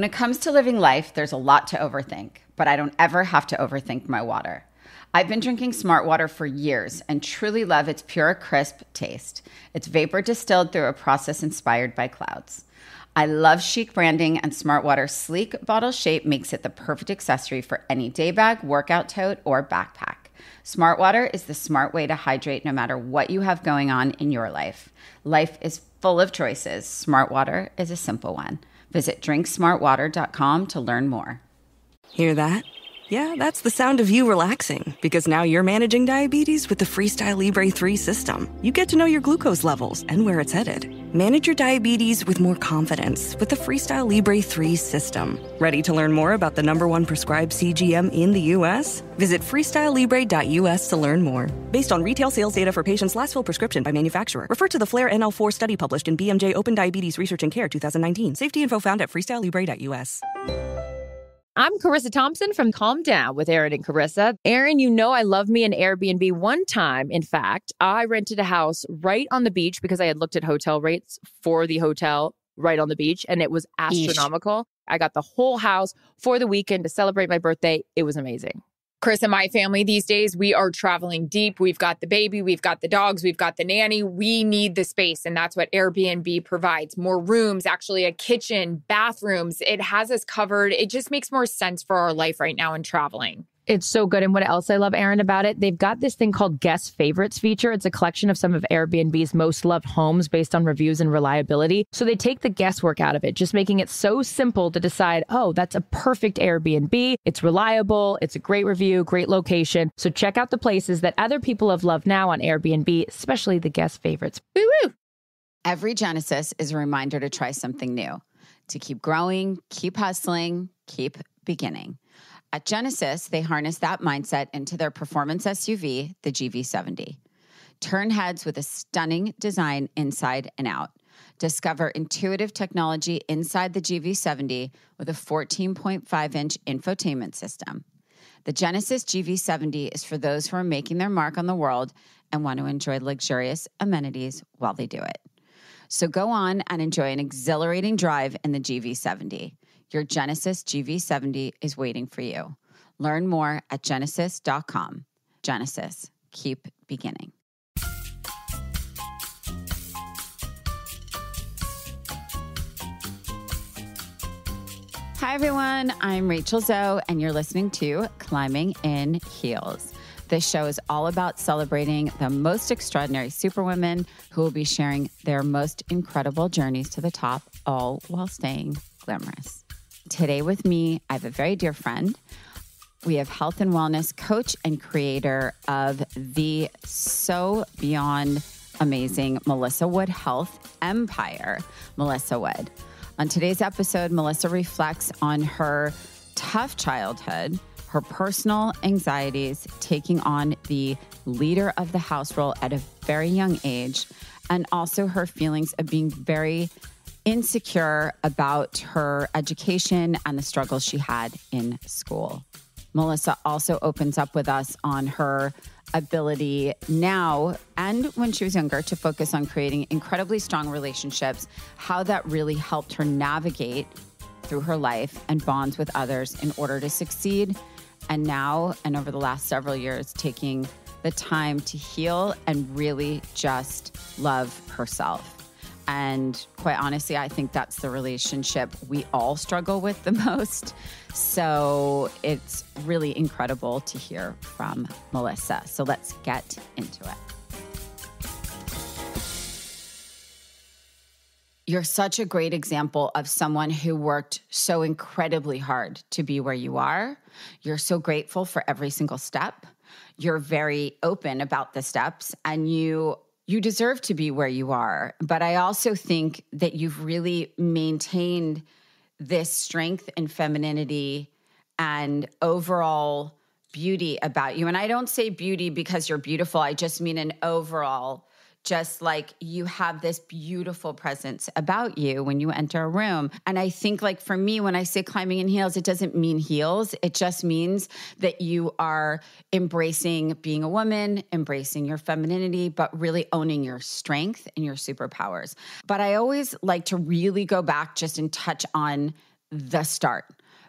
When it comes to living life, there's a lot to overthink, but I don't ever have to overthink my water. I've been drinking Smart Water for years and truly love its pure, crisp taste. It's vapor distilled through a process inspired by clouds. I love chic branding, and Smart Water's sleek bottle shape makes it the perfect accessory for any day bag, workout tote, or backpack. Smart Water is the smart way to hydrate no matter what you have going on in your life. Life is full of choices. Smart Water is a simple one. Visit drinksmartwater.com to learn more. Hear that? Yeah, that's the sound of you relaxing, because now you're managing diabetes with the Freestyle Libre 3 system. You get to know your glucose levels and where it's headed. Manage your diabetes with more confidence with the Freestyle Libre 3 system. Ready to learn more about the #1 prescribed CGM in the U.S.? Visit freestylelibre.us to learn more. Based on retail sales data for patients' last filled prescription by manufacturer. Refer to the FLAIR NL4 study published in BMJ Open Diabetes Research and Care 2019. Safety info found at freestylelibre.us. I'm Carissa Thompson from Calm Down with Aaron and Carissa. Aaron, you know I love me an Airbnb. One time, in fact, I rented a house right on the beach because I had looked at hotel rates for the hotel right on the beach, and it was astronomical. I got the whole house for the weekend to celebrate my birthday. It was amazing. Chris and my family these days, we are traveling deep. We've got the baby, we've got the dogs, we've got the nanny. We need the space, and that's what Airbnb provides. More rooms, actually a kitchen, bathrooms. It has us covered. It just makes more sense for our life right now in traveling. It's so good. And what else I love, Aaron, about it, they've got this thing called Guest Favorites feature. It's a collection of some of Airbnb's most loved homes based on reviews and reliability. So they take the guesswork out of it, just making it so simple to decide, oh, that's a perfect Airbnb. It's reliable. It's a great review, great location. So check out the places that other people have loved now on Airbnb, especially the Guest Favorites. Woo-woo! Every Genesis is a reminder to try something new, to keep growing, keep hustling, keep beginning. At Genesis, they harness that mindset into their performance SUV, the GV70. Turn heads with a stunning design inside and out. Discover intuitive technology inside the GV70 with a 14.5-inch infotainment system. The Genesis GV70 is for those who are making their mark on the world and want to enjoy luxurious amenities while they do it. So go on and enjoy an exhilarating drive in the GV70. Your Genesis GV70 is waiting for you. Learn more at genesis.com. Genesis, keep beginning. Hi, everyone. I'm Rachel Zoe, and you're listening to Climbing in Heels. This show is all about celebrating the most extraordinary superwomen who will be sharing their most incredible journeys to the top, all while staying glamorous. Today with me, I have a very dear friend. We have health and wellness coach and creator of the so beyond amazing Melissa Wood Health Empire, Melissa Wood. On today's episode, Melissa reflects on her tough childhood, her personal anxieties, taking on the leader of the house role at a very young age, and also her feelings of being very insecure about her education and the struggles she had in school. Melissa also opens up with us on her ability now and when she was younger to focus on creating incredibly strong relationships, how that really helped her navigate through her life and bonds with others in order to succeed. And now, and over the last several years, taking the time to heal and really just love herself. And quite honestly, I think that's the relationship we all struggle with the most. So it's really incredible to hear from Melissa. So let's get into it. You're such a great example of someone who worked so incredibly hard to be where you are. You're so grateful for every single step. You're very open about the steps, and you deserve to be where you are. But I also think that you've really maintained this strength and femininity and overall beauty about you. And I don't say beauty because you're beautiful. I just mean an overall, just like you have this beautiful presence about you when you enter a room. And I think, like, for me, when I say climbing in heels, it doesn't mean heels. It just means that you are embracing being a woman, embracing your femininity, but really owning your strength and your superpowers. But I always like to really go back just and touch on the start,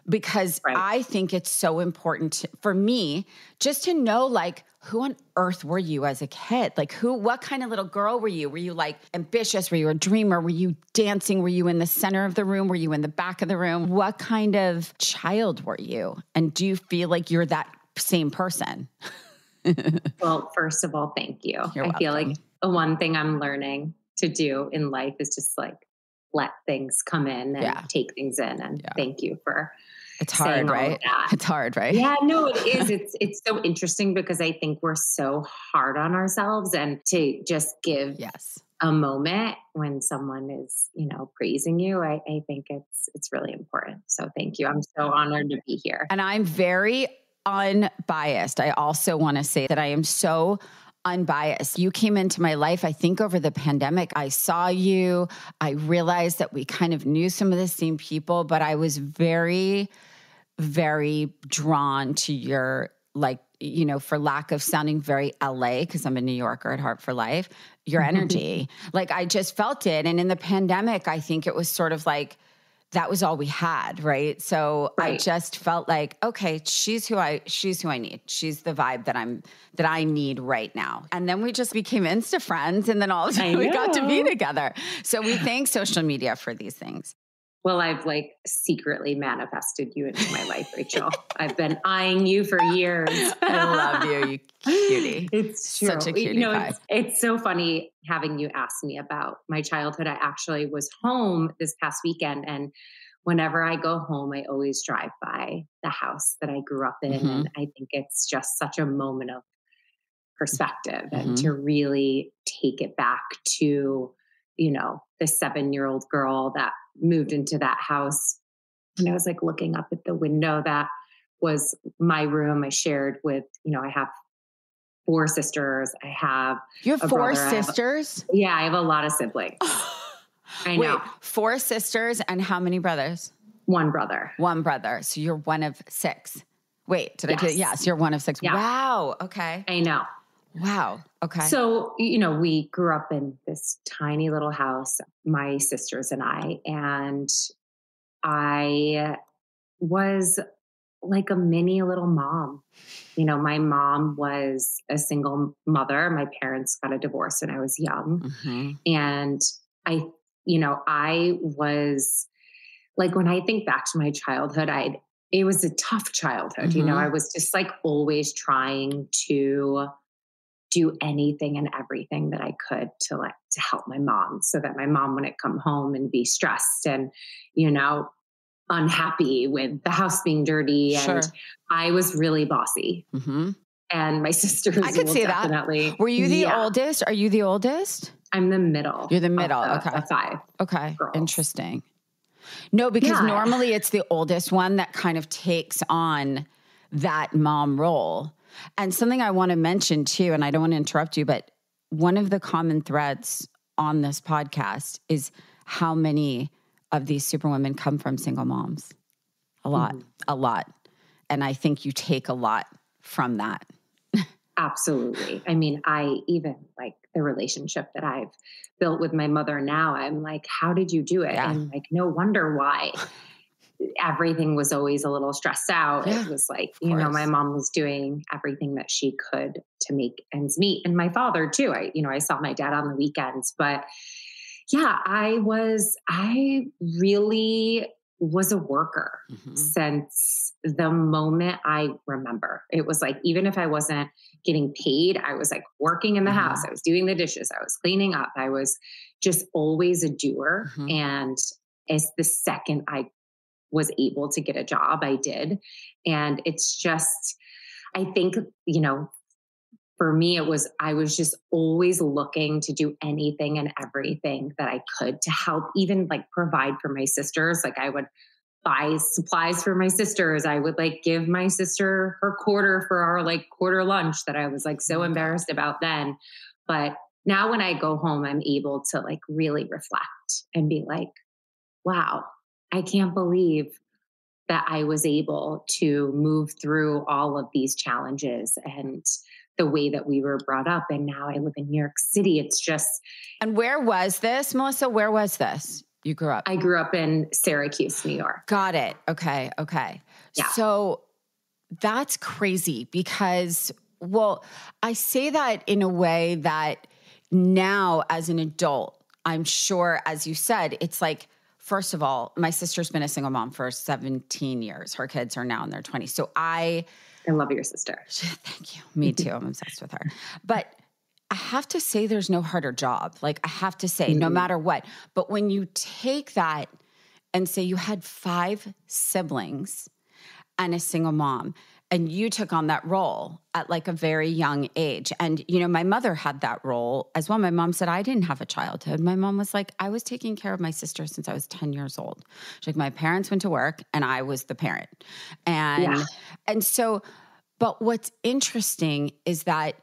because Right. I think it's so important for me just to know, like, who on earth were you as a kid? Like, what kind of little girl were you? Were you like ambitious? Were you a dreamer? Were you dancing? Were you in the center of the room? Were you in the back of the room? What kind of child were you? And do you feel like you're that same person? Well, first of all, thank you. You're I feel welcome. like the one thing I'm learning to do in life is just like let things come in and take things in. And thank you for It's hard, saying all right? of that. It's hard, right? Yeah, no, it is. It's so interesting because I think we're so hard on ourselves, and to just give a moment when someone is, praising you, I think it's really important. So thank you. I'm so honored to be here. And I'm very unbiased. I also want to say that I am so unbiased. You came into my life, I think, over the pandemic. I saw you. I realized that we kind of knew some of the same people, but I was very, very drawn to your, like, for lack of sounding very LA, because I'm a New Yorker at heart for life, your energy. Like, I just felt it. And in the pandemic, I think it was sort of like, that was all we had, right? So I just felt like, okay, she's who I need. She's the vibe that I need right now. And then we just became Insta friends, and then all of a sudden we got to be together. So we thank social media for these things. Well, I've like secretly manifested you into my life, Rachel. I've been eyeing you for years. I love you, you cutie. It's true. Such a cutie pie. It's so funny having you ask me about my childhood. I actually was home this past weekend, and whenever I go home, I always drive by the house that I grew up in. And I think it's just such a moment of perspective and to really take it back to, the 7-year-old girl that moved into that house. And I was like looking up at the window that was my room. I shared with, I have 4 sisters. You have 4 sisters? I have a lot of siblings. I know. Wait, 4 sisters and how many brothers? 1 brother. 1 brother. So you're one of 6. Wait, did I get it? Yes, you're one of 6. Yeah. Wow. Okay. I know. Wow. Okay. So, we grew up in this tiny little house, my sisters and I was like a mini little mom. My mom was a single mother. My parents got a divorce when I was young. And I was like, when I think back to my childhood, it was a tough childhood. I was just like always trying to do anything and everything that I could to help my mom, so that my mom wouldn't come home and be stressed and, unhappy with the house being dirty. Sure. And I was really bossy. And my sisters, I could see definitely. That. Were you the oldest? Are you the oldest? I'm the middle. You're the middle. Of the okay. 5. Okay. Girls. Interesting. No, because normally it's the oldest one that kind of takes on that mom role. And something I want to mention too, and I don't want to interrupt you, but one of the common threads on this podcast is how many of these superwomen come from single moms. A lot. And I think you take a lot from that. Absolutely. I mean, I even like the relationship that I've built with my mother now, I'm like, how did you do it? Yeah. And like, no wonder why everything was always a little stressed out. Yeah, it was like, my mom was doing everything that she could to make ends meet. And my father too. I saw my dad on the weekends, but yeah, I really was a worker since the moment I remember. It was like, even if I wasn't getting paid, I was like working in the house. I was doing the dishes. I was cleaning up. I was just always a doer. And as the second I was able to get a job, I did. And it's just, I think, for me, I was just always looking to do anything and everything that I could to help, even like provide for my sisters. Like I would buy supplies for my sisters. I would like give my sister her quarter for our like quarter lunch that I was like so embarrassed about then. But now when I go home, I'm able to like really reflect and be like, wow, I can't believe that I was able to move through all of these challenges and the way that we were brought up. And now I live in New York City. It's just. And where was this, Melissa? Where was this? you grew up? I grew up in Syracuse, New York. Got it. Okay. Yeah. So that's crazy because, well, I say that in a way that now as an adult, I'm sure, as you said, it's like, first of all, my sister's been a single mom for 17 years. Her kids are now in their 20s. So I love your sister. Thank you. Me too. I'm obsessed with her. But I have to say there's no harder job. Like I have to say, no matter what. But when you take that and say you had 5 siblings and a single mom, and you took on that role at like a very young age. And, you know, my mother had that role as well. My mom said, I didn't have a childhood. My mom was like, I was taking care of my sister since I was 10 years old. She's like, my parents went to work and I was the parent. And so, but what's interesting is that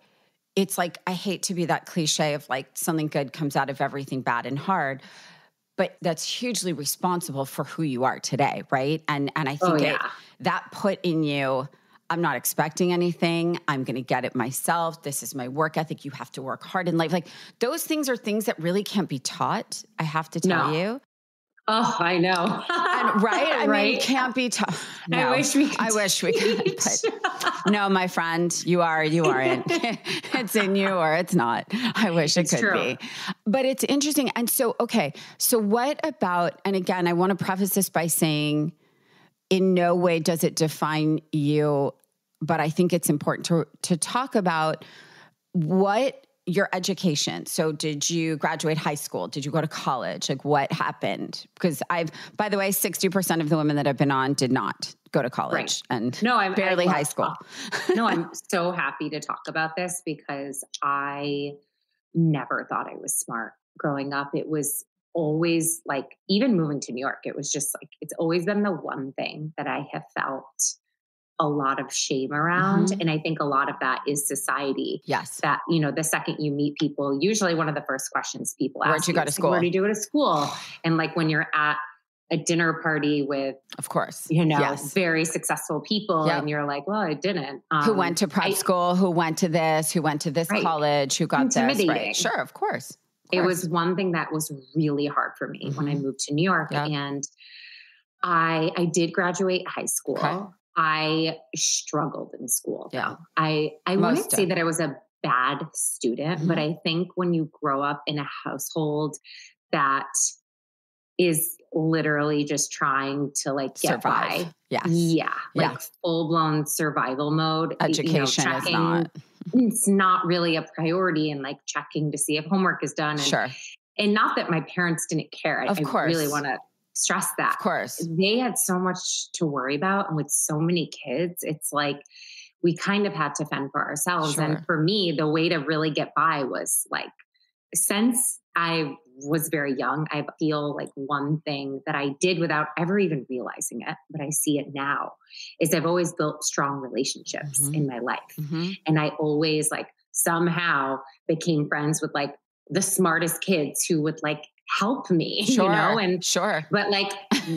it's like, I hate to be that cliche of like something good comes out of everything bad and hard, but that's hugely responsible for who you are today. Right. And I think that put in you, I'm not expecting anything. I'm going to get it myself. This is my work ethic. You have to work hard in life. Like those things are things that really can't be taught. I have to tell you. Oh, I know. And, right? I mean, it can't be taught. No, I wish we could. But no, my friend, you aren't. It's in you or it's not. I wish it could be. But it's interesting. And so, okay. So what about, and again, I want to preface this by saying, in no way does it define you, but I think it's important to talk about what your education. So did you graduate high school? Did you go to college? Like what happened? Because by the way, 60% of the women that I've been on did not go to college and I'm barely high school. No, I'm so happy to talk about this because I never thought I was smart growing up. It was always like, even moving to New York, it was just like, it's always been the one thing that I have felt a lot of shame around. And I think a lot of that is society. Yes. That, you know, the second you meet people, usually one of the first questions people ask, where'd you go to school? Where did you go to school? And like when you're at a dinner party with, of course, you know, very successful people and you're like, well, I didn't. Who went to prep school, who went to this college, who got this, right? Sure, of course. It was one thing that was really hard for me when I moved to New York. And I did graduate high school. Okay. I struggled in school. Yeah. I wouldn't say that I was a bad student, but I think when you grow up in a household that is literally just trying to like get survive. by. Yes. Yeah. Like full blown survival mode. Education is not. It's not really a priority, and like checking to see if homework is done. And, and not that my parents didn't care. I really want to stress that. Of course. They had so much to worry about. And with so many kids, it's like we kind of had to fend for ourselves. And for me, the way to really get by was like, since I was very young, I feel like one thing that I did without ever even realizing it, but I see it now, is I've always built strong relationships in my life. And I always like somehow became friends with like the smartest kids who would like help me, you know, and but like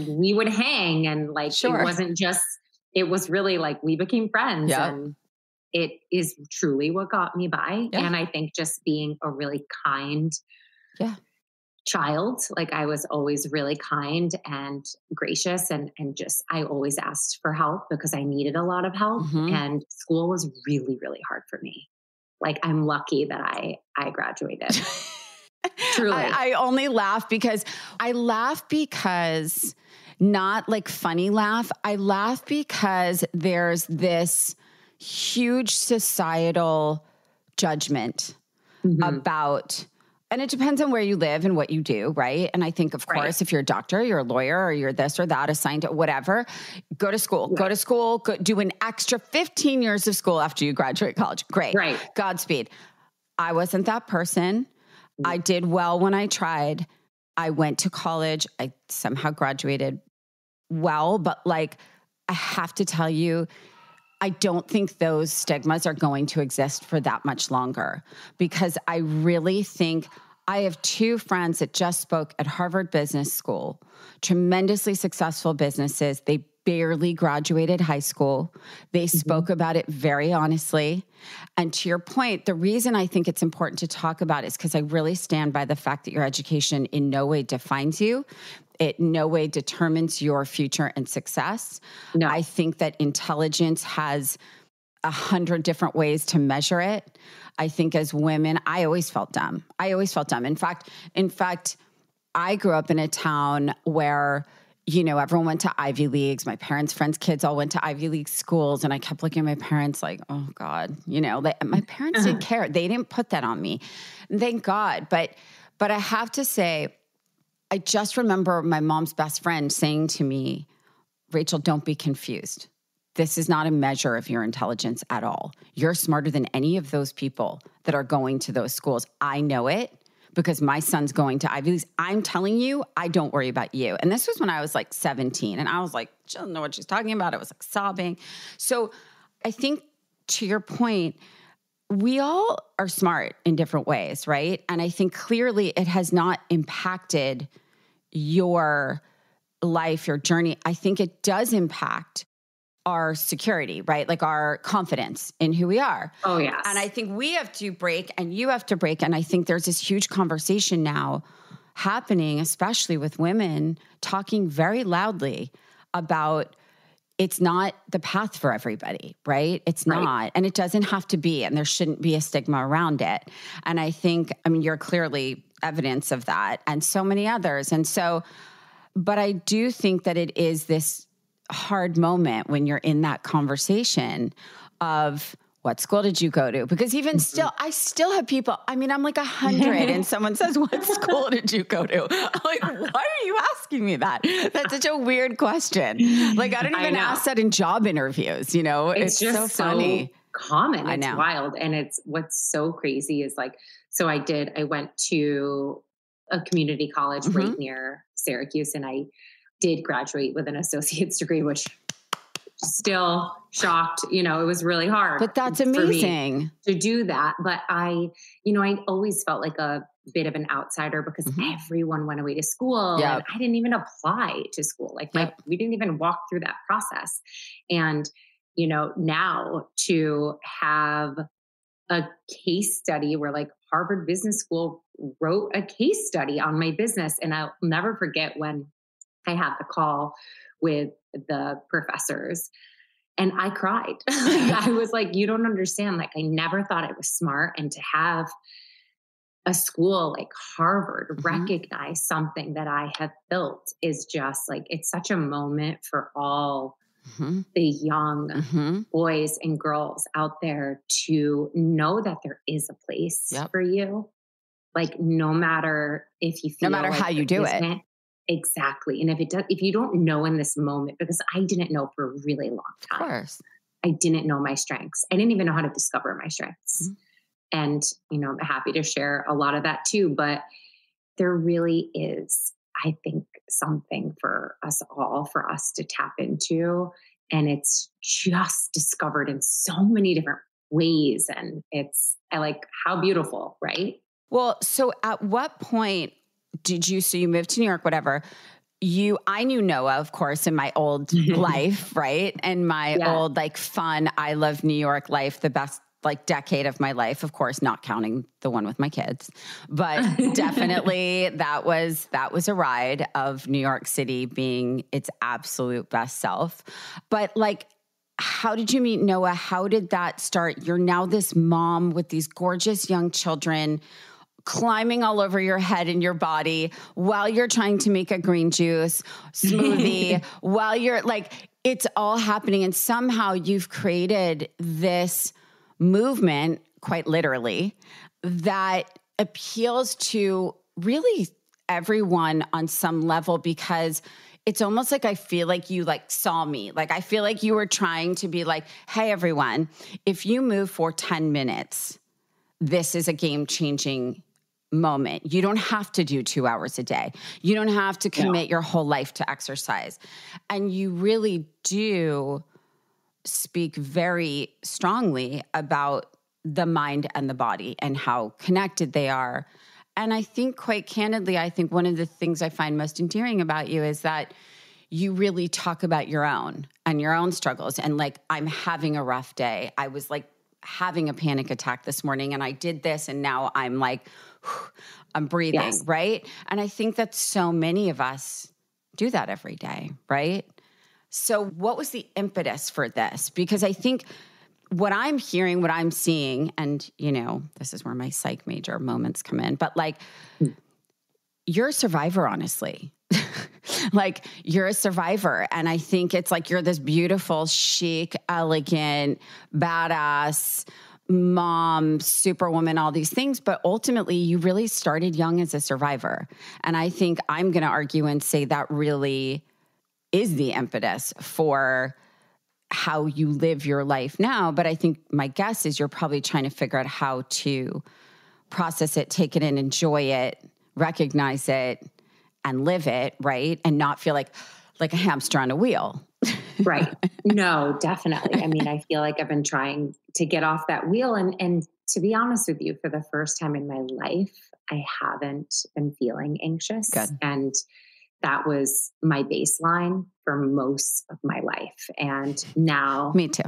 we would hang and like, it wasn't just, it was really like, we became friends and it is truly what got me by. And I think just being a really kind child, like I was always really kind and gracious and just, I always asked for help because I needed a lot of help and school was really, really hard for me. Like I'm lucky that I graduated. Truly. I only laugh because not like funny laugh. I laugh because there's this huge societal judgment about, and it depends on where you live and what you do, right? And I think, of course, if you're a doctor, you're a lawyer, or you're this or that, assigned to whatever, go to school, do an extra 15 years of school after you graduate college. Great. Right. Godspeed. I wasn't that person. I did well when I tried. I went to college. I somehow graduated well, but like, I have to tell you, I don't think those stigmas are going to exist for that much longer, because I really think I have 2 friends that just spoke at Harvard Business School, tremendously successful businesses. They barely graduated high school. They spoke about it very honestly. And to your point, the reason I think it's important to talk about it is because I really stand by the fact that your education in no way defines you. It in no way determines your future and success. No. I think that intelligence has 100 different ways to measure it. I think as women, I always felt dumb. In fact, I grew up in a town where, everyone went to Ivy Leagues. My parents' friends' kids all went to Ivy League schools. And I kept looking at my parents like, oh God, my parents didn't care. They didn't put that on me. Thank God. But I have to say, I just remember my mom's best friend saying to me, Rachel, don't be confused. This is not a measure of your intelligence at all. You're smarter than any of those people that are going to those schools. I know it because my son's going to Ivy Leagues. I'm telling you, I don't worry about you. And this was when I was like 17 and I was like, she doesn't know what she's talking about. I was like sobbing. So I think to your point, we all are smart in different ways, right? And I think clearly it has not impacted your life, your journey. I think it does impact our security, right? Like our confidence in who we are. Oh, yes. And I think we have to break and you have to break. And I think there's this huge conversation now happening, especially with women talking very loudly about it's not the path for everybody, right? It's not. And it doesn't have to be, and there shouldn't be a stigma around it. And I think, you're clearly evidence of that and so many others. And so, but I do think that it is this hard moment when you're in that conversation of what school did you go to? Because even still, I still have people, I'm like 100 and someone says, what school did you go to? I'm like, why are you asking me that? That's such a weird question. Like, I don't even ask that in job interviews, It's just so funny. Common. It's wild. And it's what's so crazy is like, so I went to a community college right near Syracuse and I did graduate with an associate's degree, which still shocked, it was really hard. But that's amazing to do that. But I always felt like a bit of an outsider because everyone went away to school and I didn't even apply to school. Like we didn't even walk through that process. And, now to have a case study where like Harvard Business School wrote a case study on my business. And I'll never forget when I had the call with the professors and I cried. I was like, you don't understand. Like, I never thought it was smart. And to have a school like Harvard recognize something that I have built is just like, it's such a moment for all the young boys and girls out there to know that there is a place for you. Like, no matter if you feel no matter like how you do it. Exactly. And if you don't know in this moment, because I didn't know for a really long time, of course, I didn't know my strengths. I didn't even know how to discover my strengths. And, I'm happy to share a lot of that too, but there really is, I think, something for us all, for us to tap into. And it's just discovered in so many different ways. And I like, how beautiful, right? Well, so at what point so you moved to New York, whatever. I knew Noah, of course, in my old life, right? And my old, like, fun, I love New York life, the best, like, decade of my life, of course, not counting the one with my kids, but definitely that was a ride of New York City being its absolute best self. But like, how did you meet Noah? How did that start? You're now this mom with these gorgeous young children climbing all over your head and your body while you're trying to make a green juice smoothie, while you're like, it's all happening. And somehow you've created this movement, quite literally, that appeals to really everyone on some level, because it's almost like, I feel like you like saw me. Like, I feel like you were trying to be like, hey, everyone, if you move for 10 minutes, this is a game-changing moment. You don't have to do 2 hours a day. You don't have to commit your whole life to exercise. And you really do speak very strongly about the mind and the body and how connected they are. And I think, quite candidly, I think one of the things I find most endearing about you is that you really talk about your own struggles. And like, I'm having a rough day. I was like having a panic attack this morning and I did this. And now I'm like, I'm breathing, yes. Right? And I think that so many of us do that every day, right? So what was the impetus for this? Because I think what I'm hearing, what I'm seeing, and this is where my psych major moments come in, but like, you're a survivor, honestly. Like, you're a survivor. And I think it's like, you're this beautiful, chic, elegant, badass mom, superwoman, all these things. But ultimately, you really started young as a survivor. And I think I'm going to argue and say that really is the impetus for how you live your life now. But I think my guess is you're probably trying to figure out how to process it, take it in, enjoy it, recognize it, and live it, right? And not feel like a hamster on a wheel. Right. No, definitely. I mean, I feel like I've been trying to get off that wheel. And to be honest with you, for the first time in my life, I haven't been feeling anxious. Good. And that was my baseline for most of my life. And now, me too.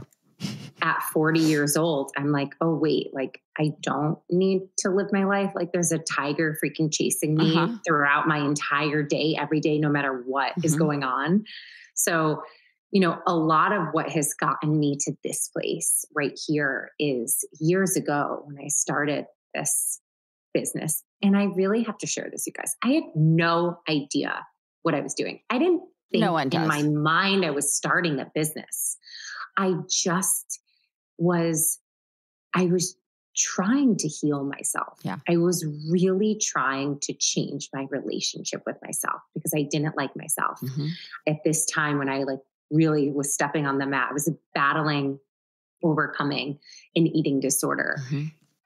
At 40 years old, I'm like, oh, wait, like I don't need to live my life. Like there's a tiger freaking chasing me throughout my entire day, every day, no matter what is going on. So, a lot of what has gotten me to this place right here is years ago when I started this business. And I really have to share this, you guys. I had no idea what I was doing. I didn't think in my mind I was starting a business. I was trying to heal myself. Yeah. I was really trying to change my relationship with myself because I didn't like myself. At this time when I really was stepping on the mat, I was battling, overcoming an eating disorder.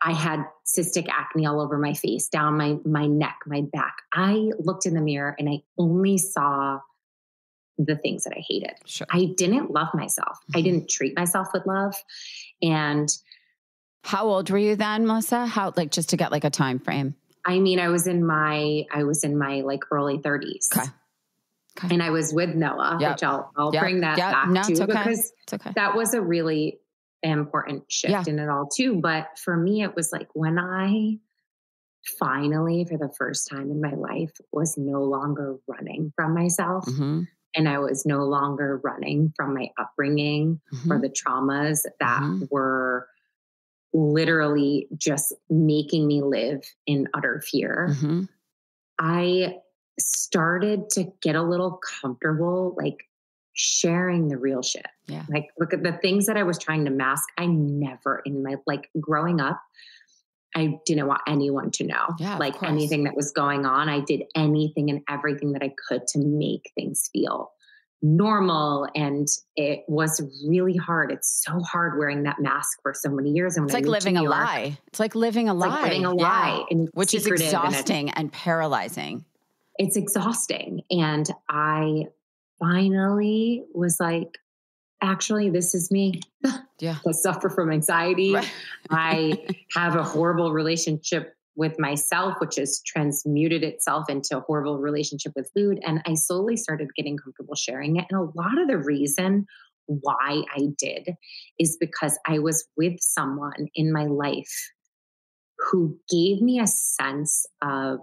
I had cystic acne all over my face, down my neck, my back. I looked in the mirror and I only saw the things that I hated. Sure. I didn't love myself. I didn't treat myself with love. And how old were you then, Melissa? How, just to get a time frame? I mean, I was in my early 30s. Okay. And I was with Noah, which I'll bring that back to because that was a really important shift in it all too. But for me, it was like when I finally, for the first time in my life, was no longer running from myself. And I was no longer running from my upbringing or the traumas that were literally just making me live in utter fear. I started to get a little comfortable, sharing the real shit. Yeah. Look at the things that I was trying to mask. I never in my, growing up, I didn't want anyone to know, anything that was going on. I did anything and everything that I could to make things feel normal. And it was really hard. It's so hard wearing that mask for so many years. And it's like living a lie. It's like living a lie. Like living a lie. And which is exhausting and paralyzing. It's exhausting. And I finally was like, actually, this is me. Yeah. I suffer from anxiety. Right. I have a horrible relationship with myself, which has transmuted itself into a horrible relationship with food. And I slowly started getting comfortable sharing it. And a lot of the reason why I did is because I was with someone in my life who gave me a sense of,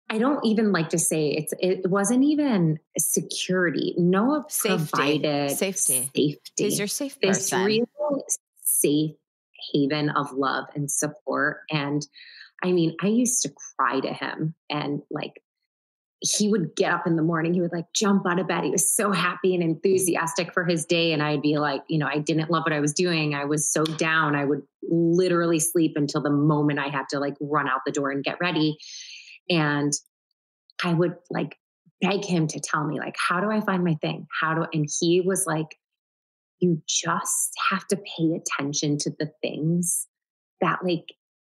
I don't even like to say it wasn't even security. Noah provided safety. He's your safe person. This real safe haven of love and support. And I mean, I used to cry to him and he would get up in the morning. He would jump out of bed. He was so happy and enthusiastic for his day. And I'd be like, I didn't love what I was doing. I was so down. I would literally sleep until the moment I had to run out the door and get ready. And I would beg him to tell me how do I find my thing? And he was like, you just have to pay attention to the things that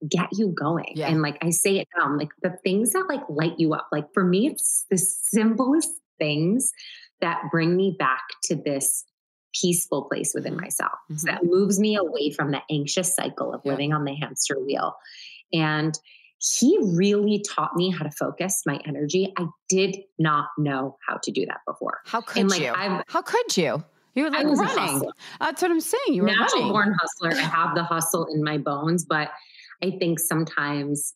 get you going. Yeah. And I say it now, the things that light you up. For me, it's the simplest things that bring me back to this peaceful place within myself. So that moves me away from the anxious cycle of living on the hamster wheel. And he really taught me how to focus my energy. I did not know how to do that before. How could you? How could you? You were like running. That's what I'm saying. You were natural born hustler. I have the hustle in my bones, but I think sometimes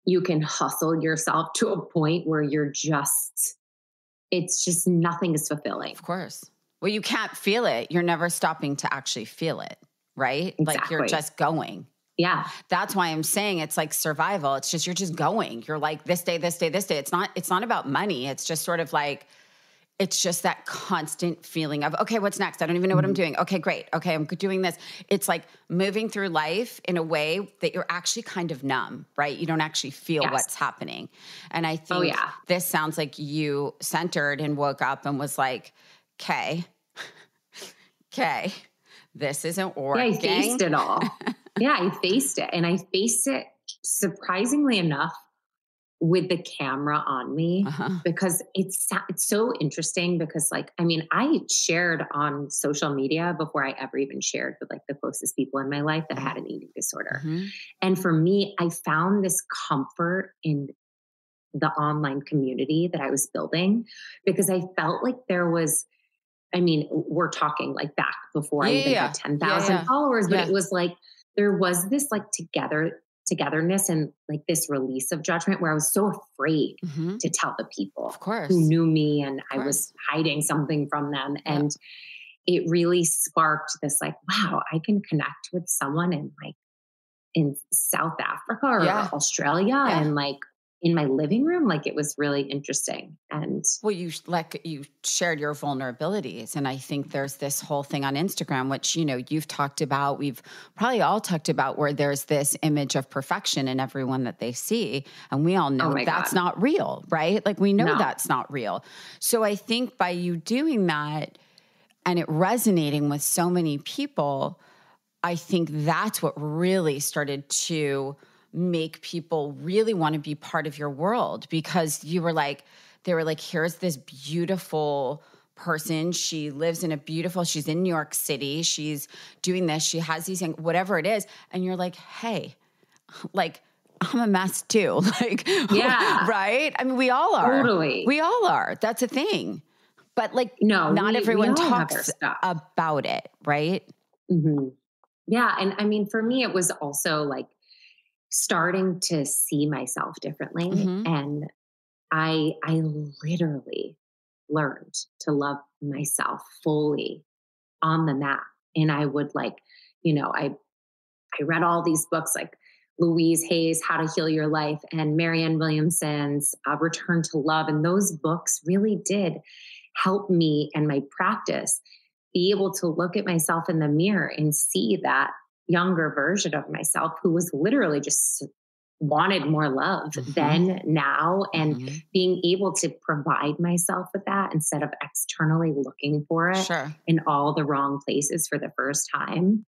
you can hustle yourself to a point where it's just nothing is fulfilling. Of course. Well, you can't feel it. You're never stopping to actually feel it, right? Exactly. Like you're just going. Yeah. That's why I'm saying it's like survival. It's just, you're just going. You're like this day, this day, this day. It's not about money. It's just sort of like, it's just that constant feeling of, okay, what's next? I don't even know what I'm doing. Okay, great. Okay, I'm doing this. It's like moving through life in a way that you're actually kind of numb, right? You don't actually feel what's happening. And I think this sounds like you centered and woke up and was like, okay, this isn't working. Yeah, I faced it all. I faced it. And I faced it surprisingly enough with the camera on me, because it's so interesting because I shared on social media before I ever even shared with like the closest people in my life that had an eating disorder. And for me, I found this comfort in the online community that I was building because I felt like there was, we're talking like back before I even had 10,000 followers, but it was like, there was this like togetherness and like this release of judgment where I was so afraid to tell the people who knew me and I was hiding something from them. And it really sparked this like, wow, I can connect with someone in South Africa or Australia and like in my living room. Like it was really interesting. And you shared your vulnerabilities. And I think there's this whole thing on Instagram, which, you've talked about, we've probably all talked about, where there's this image of perfection in everyone that they see. And we all know that's not real, right? Like we know that's not real. So I think by you doing that and it resonating with so many people, I think that's what really started to make people really want to be part of your world, because they were like, here's this beautiful person. She lives she's in New York City. She's doing this. She has these things, whatever it is. And you're like, hey, like I'm a mess too. Like, right? I mean, we all are. Totally. We all are. That's a thing. But like, not everyone talks about it. Right. Mm-hmm. Yeah. And for me, it was also like, starting to see myself differently. And I literally learned to love myself fully on the mat. And I would I read all these books like Louise Hay's How to Heal Your Life and Marianne Williamson's Return to Love. And those books really did help me and my practice be able to look at myself in the mirror and see that younger version of myself who was literally just wanted more love then, now, and being able to provide myself with that instead of externally looking for it in all the wrong places for the first time.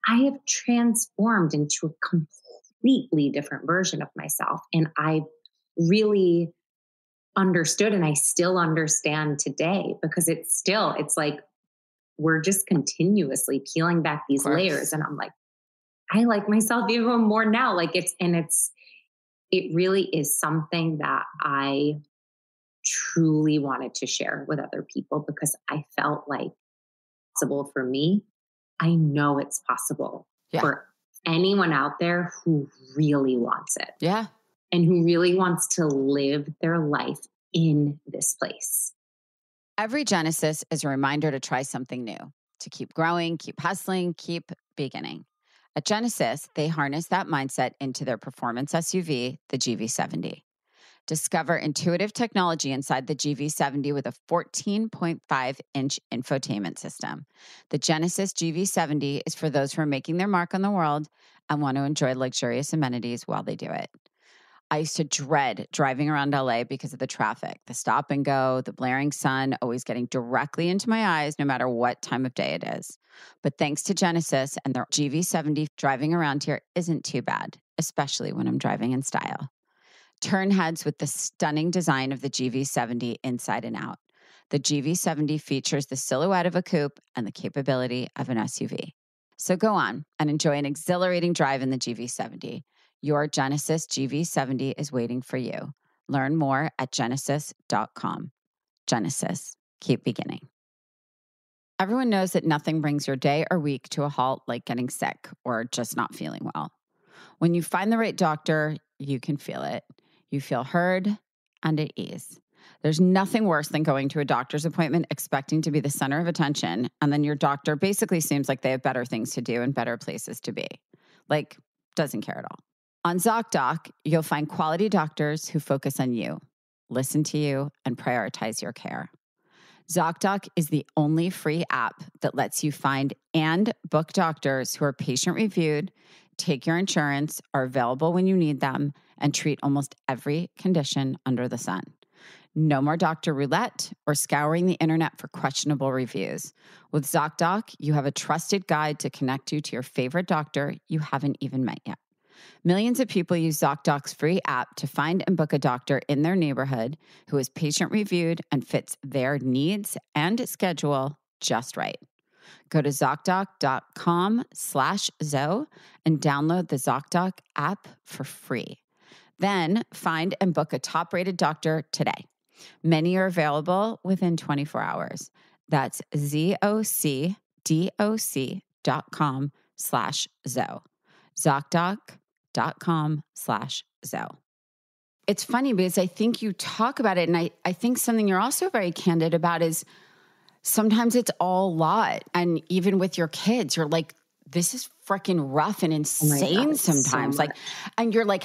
I have transformed into a completely different version of myself. And I really understood, and I still understand today, because it's like, we're just continuously peeling back these layers. And I'm like, I like myself even more now. Like it really is something that I truly wanted to share with other people, because I felt like it's possible for me. I know it's possible for anyone out there who really wants it. Yeah. And who really wants to live their life in this place. Every Genesis is a reminder to try something new, to keep growing, keep hustling, keep beginning. At Genesis, they harness that mindset into their performance SUV, the GV70. Discover intuitive technology inside the GV70 with a 14.5-inch infotainment system. The Genesis GV70 is for those who are making their mark on the world and want to enjoy luxurious amenities while they do it. I used to dread driving around LA because of the traffic, the stop and go, the blaring sun, always getting directly into my eyes, no matter what time of day it is. But thanks to Genesis and their GV70, driving around here isn't too bad, especially when I'm driving in style. Turn heads with the stunning design of the GV70 inside and out. The GV70 features the silhouette of a coupe and the capability of an SUV. So go on and enjoy an exhilarating drive in the GV70. Your Genesis GV70 is waiting for you. Learn more at genesis.com. Genesis, keep beginning. Everyone knows that nothing brings your day or week to a halt like getting sick or just not feeling well. When you find the right doctor, you can feel it. You feel heard and at ease. There's nothing worse than going to a doctor's appointment expecting to be the center of attention, and then your doctor basically seems like they have better things to do and better places to be. Like, doesn't care at all. On ZocDoc, you'll find quality doctors who focus on you, listen to you, and prioritize your care. ZocDoc is the only free app that lets you find and book doctors who are patient-reviewed, take your insurance, are available when you need them, and treat almost every condition under the sun. No more doctor roulette or scouring the internet for questionable reviews. With ZocDoc, you have a trusted guide to connect you to your favorite doctor you haven't even met yet. Millions of people use ZocDoc's free app to find and book a doctor in their neighborhood who is patient-reviewed and fits their needs and schedule just right. Go to ZocDoc.com/Zoe and download the ZocDoc app for free. Then find and book a top-rated doctor today. Many are available within 24 hours. That's ZocDoc.com/Zoe. ZocDoc.com/Zoe. It's funny because I think you talk about it, and I think something you're also very candid about is sometimes it's all a lot. And even with your kids, you're like, this is freaking rough and insane sometimes. So and you're like,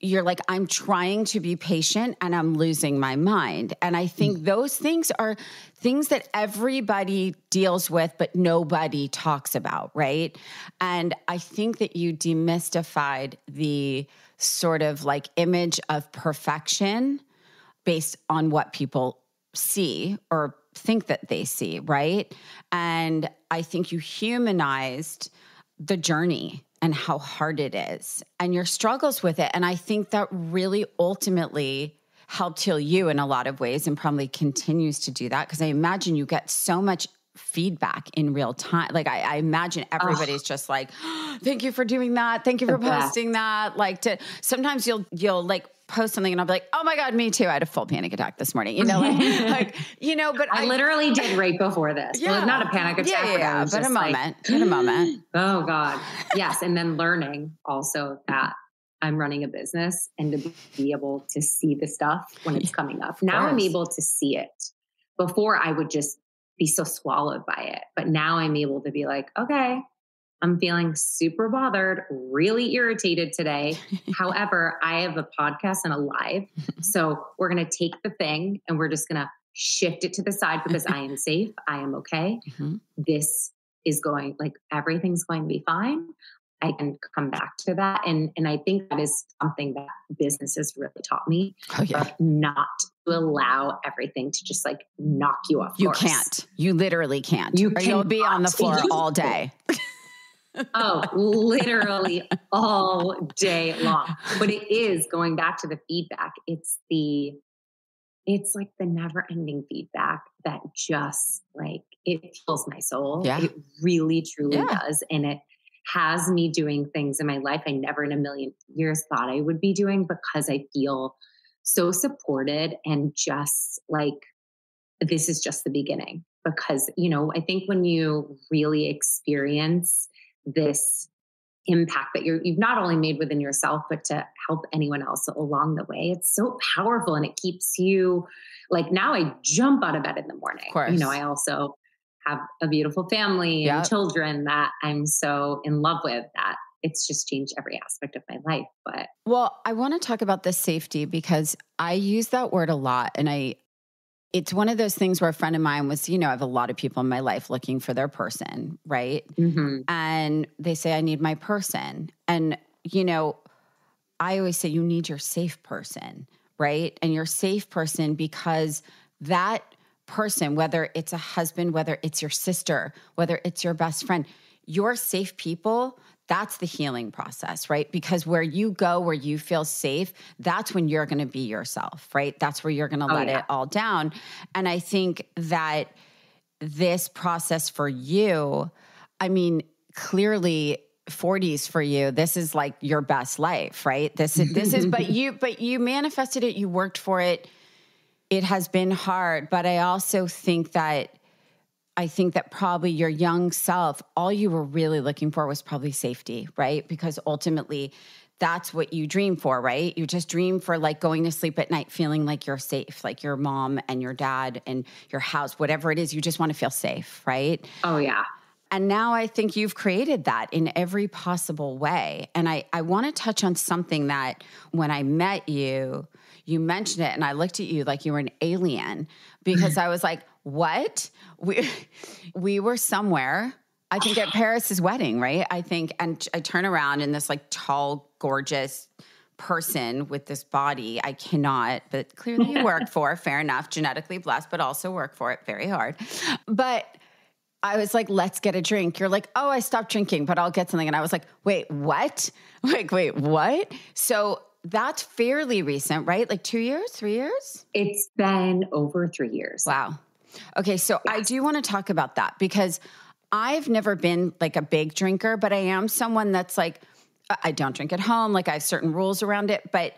you're like, I'm trying to be patient and I'm losing my mind. And I think those things are things that everybody deals with, but nobody talks about, right? And I think that you demystified the sort of like image of perfection based on what people see or think that they see, right? And I think you humanized the journey and how hard it is and your struggles with it. And I think that really ultimately helped heal you in a lot of ways and probably continues to do that because I imagine you get so much feedback in real time. Like I imagine everybody's just like, thank you for doing that. Thank you for posting that. Like sometimes you'll like post something and I'll be like, oh my God, me too. I had a full panic attack this morning, but I literally did right before this. Yeah. Well, not a panic attack, but a moment. Oh God. Yes. And then learning also that I'm running a business and to be able to see the stuff when it's coming up. Now I'm able to see it. Before I would just be so swallowed by it. But now I'm able to be like, okay, I'm feeling super bothered, really irritated today. However, I have a podcast and a live. So we're going to take the thing and we're just going to shift it to the side because I am safe. I am okay. Mm-hmm. This is going, like, everything's going to be fine. I can come back to that. And I think that is something that business has really taught me. Not to allow everything to just like knock you off course. You can't. You literally can't. You'll be on the floor all day. Oh, literally all day long. But it is going back to the feedback. It's like the never ending feedback that just like, it fills my soul. Yeah. It really, truly does. And it has me doing things in my life I never in a million years thought I would be doing because I feel so supported and just like, this is just the beginning. Because, I think when you really experience this impact that you've not only made within yourself, but to help anyone else along the way, it's so powerful and it keeps you like, now I jump out of bed in the morning. Of course. I also have a beautiful family and children that I'm so in love with that it's just changed every aspect of my life. But I want to talk about the safety because I use that word a lot. And it's one of those things where a friend of mine was, I have a lot of people in my life looking for their person, right? Mm-hmm. And they say, I need my person. And, I always say you need your safe person, right? And your safe person because that person, whether it's a husband, whether it's your sister, whether it's your best friend, your safe people, that's the healing process, right? Because where you go, where you feel safe, that's when you're going to be yourself, right? That's where you're going to let it all down. And I think that this process for you, clearly 40s for you. This is like your best life, right? This is, but you manifested it. You worked for it. It has been hard, but I also think that probably your young self, all you were really looking for was probably safety, right? Because ultimately that's what you dream for, right? You just dream for like going to sleep at night, feeling like you're safe, like your mom and your dad and your house, whatever it is, you just want to feel safe, right? Oh yeah. And now I think you've created that in every possible way. And I want to touch on something that when I met you, you mentioned it and I looked at you like you were an alien because I was like, what? We were somewhere, I think at Paris's wedding, right? I think, and I turn around and this like tall, gorgeous person with this body I cannot, but clearly you worked for, fair enough, genetically blessed, but also work for it very hard. But I was like, let's get a drink. You're like, oh, I stopped drinking, but I'll get something. And I was like, wait, what? Like, wait, what? So that's fairly recent, right? Like 2 years, 3 years? It's been over 3 years. Wow. Okay. So yes. I do want to talk about that because I've never been like a big drinker, but I am someone that's like, I don't drink at home. Like I have certain rules around it, but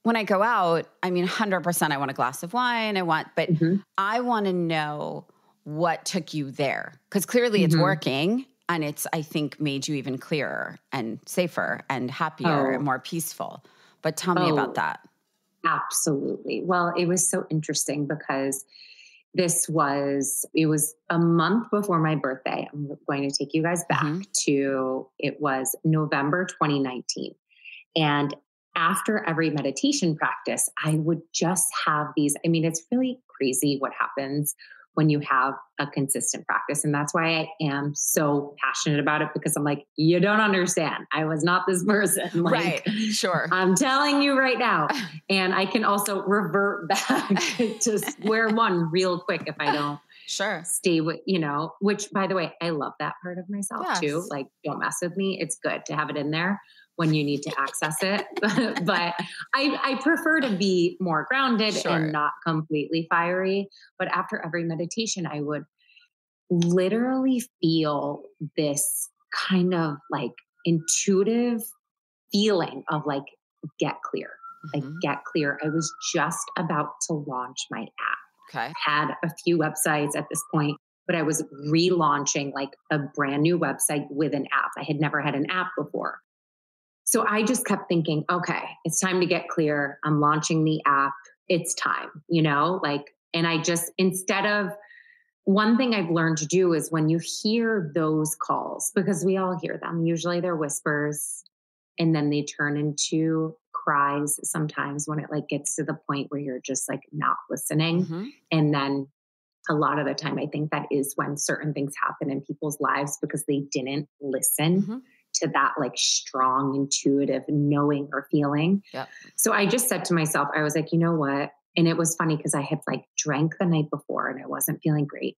when I go out, I mean, 100% I want a glass of wine. But I want to know what took you there? Because clearly it's working and it's, I think, made you even clearer and safer and happier and more peaceful. But tell me about that. Absolutely. Well, it was so interesting because it was a month before my birthday. I'm going to take you guys back to, it was November 2019. And after every meditation practice, I would just have these, I mean, it's really crazy what happens when you have a consistent practice. And that's why I am so passionate about it because I'm like, you don't understand. I was not this person. Like, right. Sure. I'm telling you right now. And I can also revert back to square one real quick if I don't stay with, which by the way, I love that part of myself too. Like, don't mess with me. It's good to have it in there when you need to access it. But I prefer to be more grounded and not completely fiery. But after every meditation, I would literally feel this kind of like intuitive feeling of like, get clear, like get clear. I was just about to launch my app. Okay. Had a few websites at this point, but I was relaunching like a brand new website with an app. I had never had an app before. So I just kept thinking, okay, it's time to get clear. I'm launching the app. It's time, and I just, instead of, one thing I've learned to do is when you hear those calls, because we all hear them, usually they're whispers and then they turn into cries sometimes when it like gets to the point where you're just like not listening. And then a lot of the time, I think that is when certain things happen in people's lives because they didn't listen to that like strong, intuitive knowing or feeling. Yep. So I just said to myself, I was like, you know what? And it was funny because I had like drank the night before and I wasn't feeling great.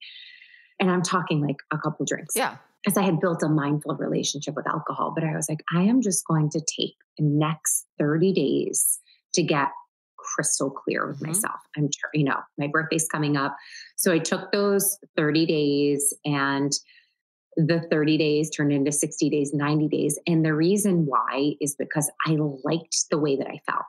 And I'm talking like a couple drinks. Yeah. Because I had built a mindful relationship with alcohol, but I was like, I am just going to take the next 30 days to get crystal clear with myself. I'm, my birthday's coming up. So I took those 30 days and the 30 days turned into 60 days, 90 days. And the reason why is because I liked the way that I felt.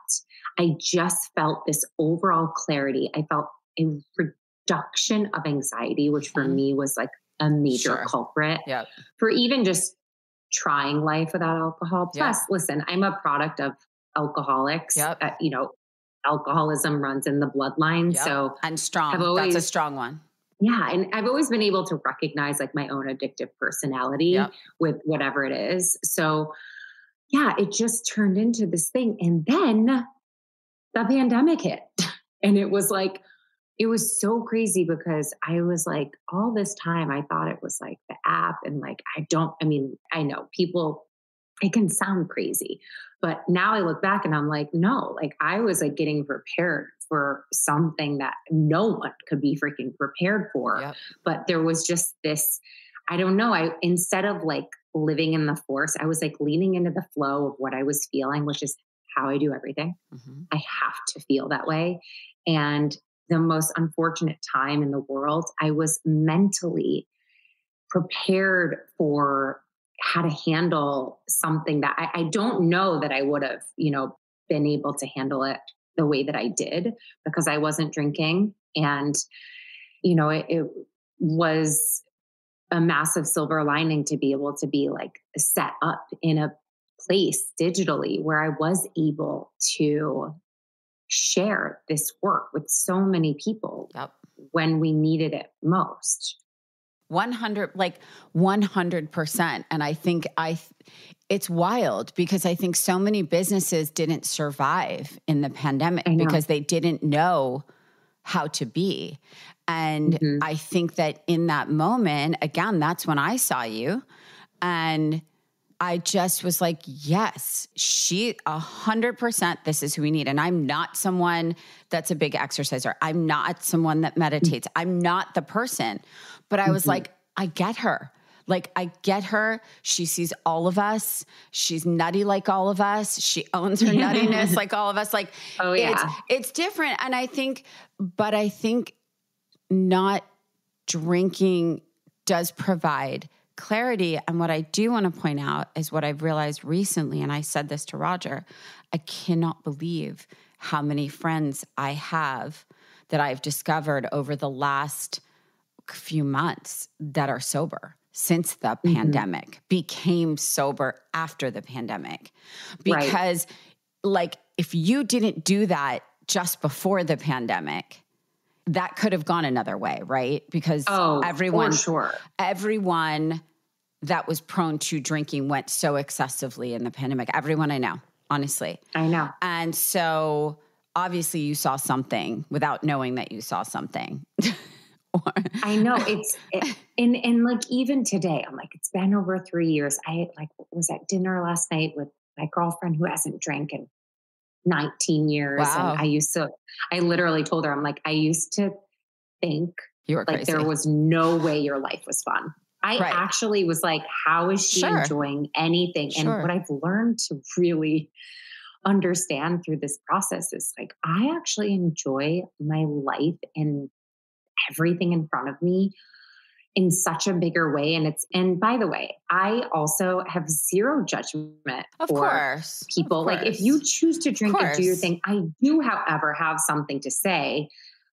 I just felt this overall clarity. I felt a reduction of anxiety, which for me was like a major culprit for even just trying life without alcohol. Plus, listen, I'm a product of alcoholics. Alcoholism runs in the bloodline. So, and strong. That's a strong one. Yeah. And I've always been able to recognize like my own addictive personality with whatever it is. So yeah, it just turned into this thing. And then the pandemic hit and it was like, it was so crazy because I was like, all this time I thought it was like the app and like, I know people, it can sound crazy, but now I look back and I'm like, no, like I was like getting prepared for something that no one could be freaking prepared for. Yep. But there was just this, I don't know. Instead of like living in the force, I was like leaning into the flow of what I was feeling, which is how I do everything. I have to feel that way. And the most unfortunate time in the world, I was mentally prepared for how to handle something that I don't know that I would have, been able to handle it the way that I did because I wasn't drinking. And, it was a massive silver lining to be able to be like set up in a place digitally where I was able to share this work with so many people when we needed it most. 100%. And I think it's wild because I think so many businesses didn't survive in the pandemic because they didn't know how to be. And I think that in that moment, again, that's when I saw you. And I just was like, yes, 100%, this is who we need. And I'm not someone that's a big exerciser. I'm not someone that meditates. I'm not the person. But I was like, I get her. Like, I get her. She sees all of us. She's nutty like all of us. She owns her nuttiness like all of us. Like, it's different. And I think not drinking does provide clarity. And what I do want to point out is what I've realized recently, and I said this to Roger, I cannot believe how many friends I have that I've discovered over the last few months that are sober since the pandemic, became sober after the pandemic. Because like, if you didn't do that just before the pandemic, that could have gone another way, right? Because everyone that was prone to drinking went so excessively in the pandemic. Everyone I know, honestly. I know. And so obviously you saw something without knowing that you saw something. I know and like even today, I'm like, it's been over 3 years. I was at dinner last night with my girlfriend who hasn't drank in 19 years. Wow. And I literally told her, I'm like, I used to think you were like crazy. there was no way your life was fun. I actually was like, how is she enjoying anything? And what I've learned to really understand through this process is like, I actually enjoy my life and everything in front of me in such a bigger way. And by the way, I also have zero judgment for people. Like, if you choose to drink and do your thing, I do, however, have something to say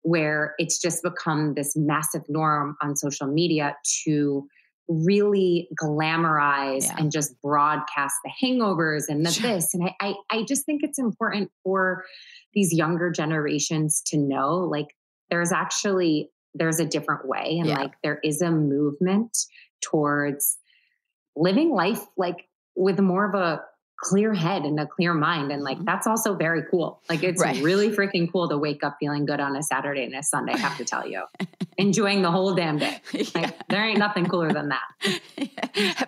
where it's just become this massive norm on social media to really glamorize and just broadcast the hangovers and this. And I just think it's important for these younger generations to know, like, there's a different way. And like, there is a movement towards living life, like with more of a clear head and a clear mind. And like, that's also very cool. Like, it's really freaking cool to wake up feeling good on a Saturday and a Sunday, I have to tell you, enjoying the whole damn day. Like, there ain't nothing cooler than that.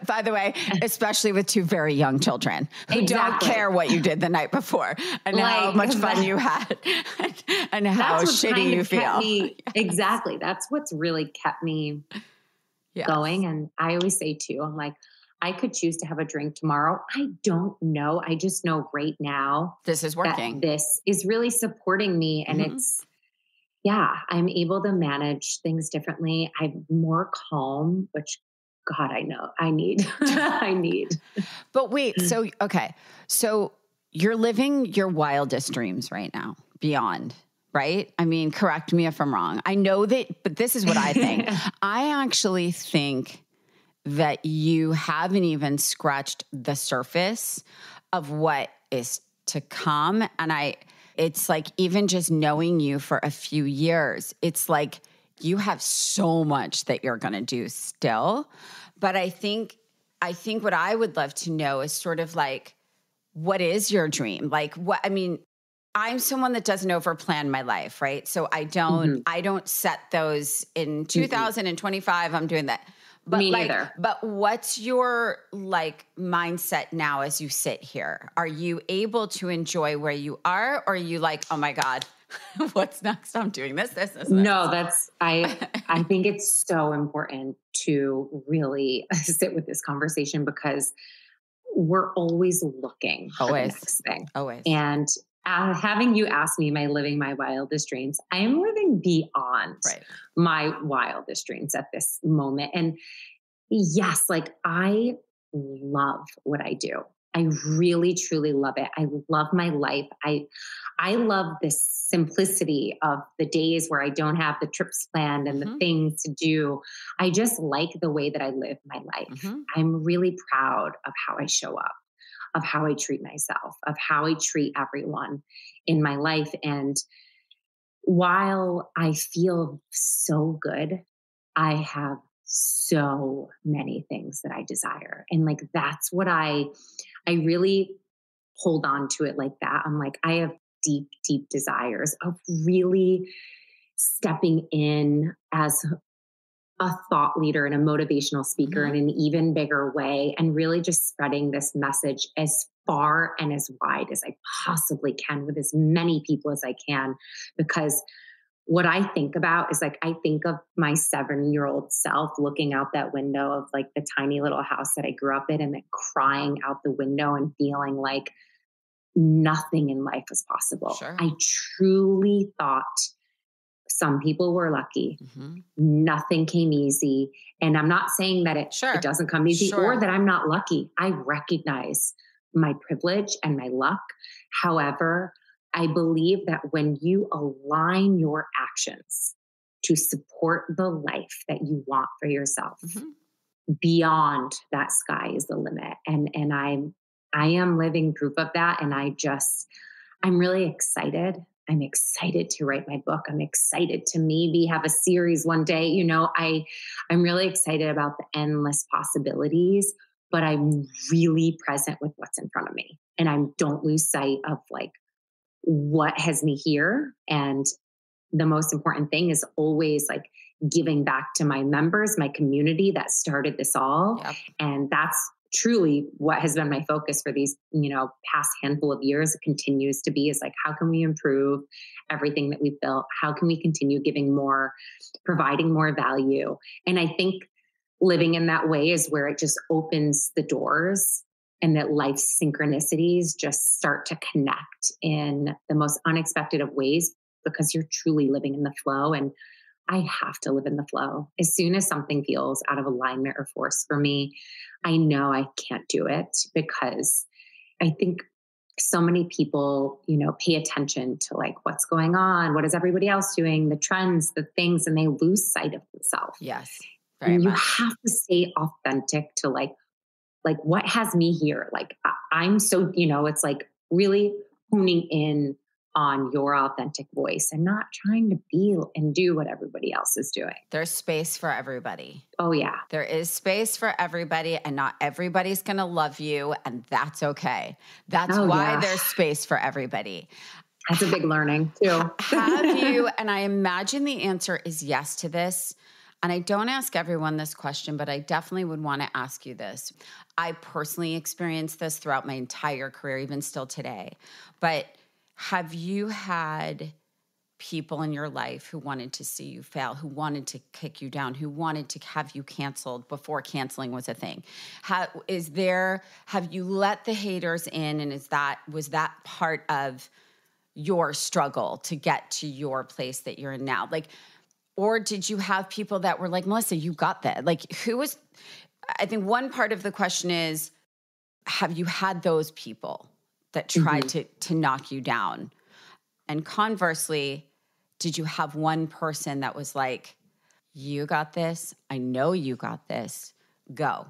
By the way, especially with two very young children who don't care what you did the night before and how much fun you had and how shitty you feel. Exactly. That's what's really kept me going. And I always say too, I'm like, I could choose to have a drink tomorrow. I don't know. I just know right now this is working. This is really supporting me. And it's, I'm able to manage things differently. I'm more calm, which God, I know I need. I need. But wait, so you're living your wildest dreams right now, beyond, right? I mean, correct me if I'm wrong. I know that, but this is what I think. I actually think that you haven't even scratched the surface of what is to come. And it's like, even just knowing you for a few years, it's like you have so much that you're going to do still. But I think what I would love to know is sort of like, what is your dream? Like, I'm someone that doesn't overplan my life, right? So I don't set those in 2025, I'm doing that. But me neither. But what's your like mindset now as you sit here? Are you able to enjoy where you are? Or are you like, oh my God, what's next? I'm doing this. No, I think it's so important to really sit with this conversation because we're always looking for the next thing. Always. And having you ask me, am I living my wildest dreams? I am living beyond my wildest dreams at this moment. And yes, like I love what I do. I really, truly love it. I love my life. I love the simplicity of the days where I don't have the trips planned and the things to do. I just like the way that I live my life. I'm really proud of how I show up, of how I treat myself, of how I treat everyone in my life. And while I feel so good, I have so many things that I desire. And like, that's what I really hold on to it like that. I'm like, I have deep, deep desires of really stepping in as a thought leader and a motivational speaker in an even bigger way, and really just spreading this message as far and as wide as I possibly can with as many people as I can. Because what I think about is like, I think of my 7-year-old self looking out that window of like the tiny little house that I grew up in, and then crying out the window and feeling like nothing in life was possible. Sure. I truly thought some people were lucky. Nothing came easy. And I'm not saying that it doesn't come easy or that I'm not lucky. I recognize my privilege and my luck. However, I believe that when you align your actions to support the life that you want for yourself, beyond that, sky is the limit. And I am living proof of that. And I'm really excited. I'm excited to write my book. I'm excited to maybe have a series one day. You know, I'm really excited about the endless possibilities, but I'm really present with what's in front of me. And I don't lose sight of like what has me here. And the most important thing is always like giving back to my members, my community that started this all. And that's truly what has been my focus for these, past handful of years. It continues to be, is like, how can we improve everything that we've built? How can we continue giving more, providing more value? And I think living in that way is where it just opens the doors, and that life's synchronicities just start to connect in the most unexpected of ways, because you're truly living in the flow. And I have to live in the flow. As soon as something feels out of alignment or force for me, I know I can't do it, because I think so many people, pay attention to like what's going on, what is everybody else doing, the trends, the things, and they lose sight of themselves. Yes. And you have to stay authentic to like what has me here? Like I'm so, it's like really honing in on your authentic voice and not trying to be and do what everybody else is doing. There's space for everybody. Oh yeah. There is space for everybody, and not everybody's going to love you, and that's okay. That's why there's space for everybody. That's a big learning too. Have you, and I imagine the answer is yes to this, and I don't ask everyone this question, but I definitely would want to ask you this. I personally experienced this throughout my entire career, even still today. But have you had people in your life who wanted to see you fail, who wanted to kick you down, who wanted to have you canceled before canceling was a thing? Have you let the haters in, and was that part of your struggle to get to your place that you're in now? Like, or did you have people that were like, Melissa, you got that? Like, I think one part of the question is, have you had those people that tried to knock you down? And conversely, did you have one person that was like, you got this. I know you got this. Go.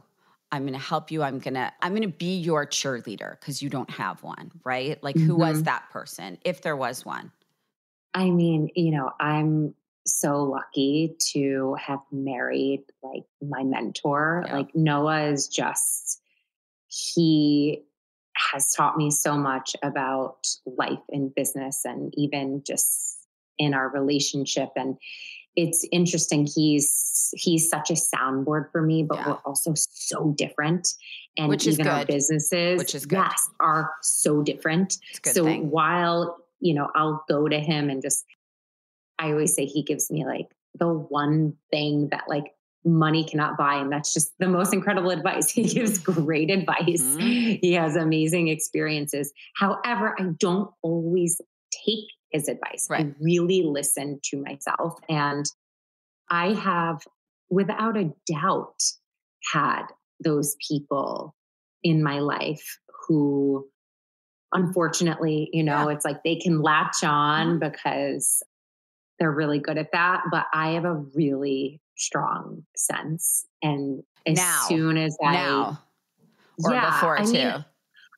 I'm going to help you. I'm going to be your cheerleader, because you don't have one, right? Like, who was that person, if there was one? I mean, I'm so lucky to have married like my mentor. Like Noah is he has taught me so much about life and business, and even just in our relationship. And it's interesting. He's such a soundboard for me, but we're also so different. And which is even good. Our businesses, which is good. Are so different. So while, I'll go to him and I always say he gives me like the one thing that like money cannot buy. And that's just the most incredible advice. He gives great advice. He has amazing experiences. However, I don't always take his advice. I really listen to myself. And I have, without a doubt, had those people in my life who, unfortunately, it's like they can latch on because they're really good at that. But I have a really strong sense. And as soon as before too.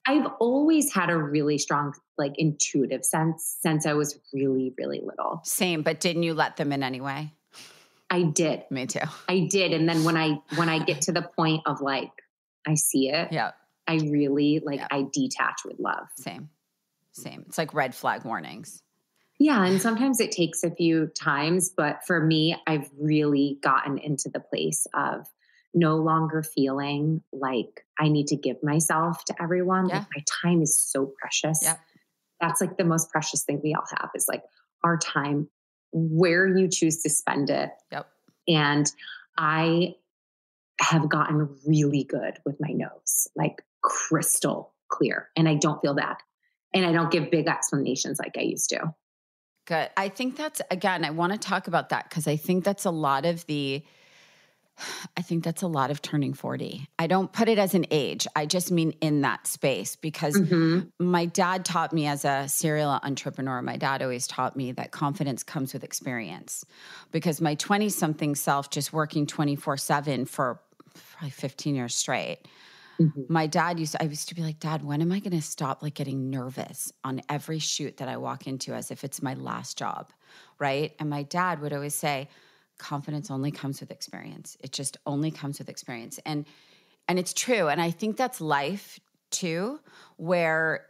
I've always had a really strong, like, intuitive sense since I was really, really little. Same, but didn't you let them in anyway? I did. Me too. I did. And then when I get to the point of like, I see it. Yeah. I really I detach with love. Same. It's like red flag warnings. Yeah. And sometimes it takes a few times, but for me, I've really gotten into the place of no longer feeling like I need to give myself to everyone. Yeah. Like, my time is so precious. Yeah. That's like the most precious thing we all have, is like our time, where you choose to spend it. Yep. And I have gotten really good with my nose, like crystal clear. And I don't feel bad. And I don't give big explanations like I used to. Good. I think that's, again, I want to talk about that because I think that's a lot of turning 40. I don't put it as an age. I just mean in that space, because my dad taught me, as a serial entrepreneur, my dad always taught me that confidence comes with experience, because my 20-something self, just working 24/7 for probably 15 years straight, my dad I used to be like, Dad, when am I going to stop like getting nervous on every shoot that I walk into as if it's my last job, right? And my dad would always say, confidence only comes with experience. It just only comes with experience. And it's true. And I think that's life too, where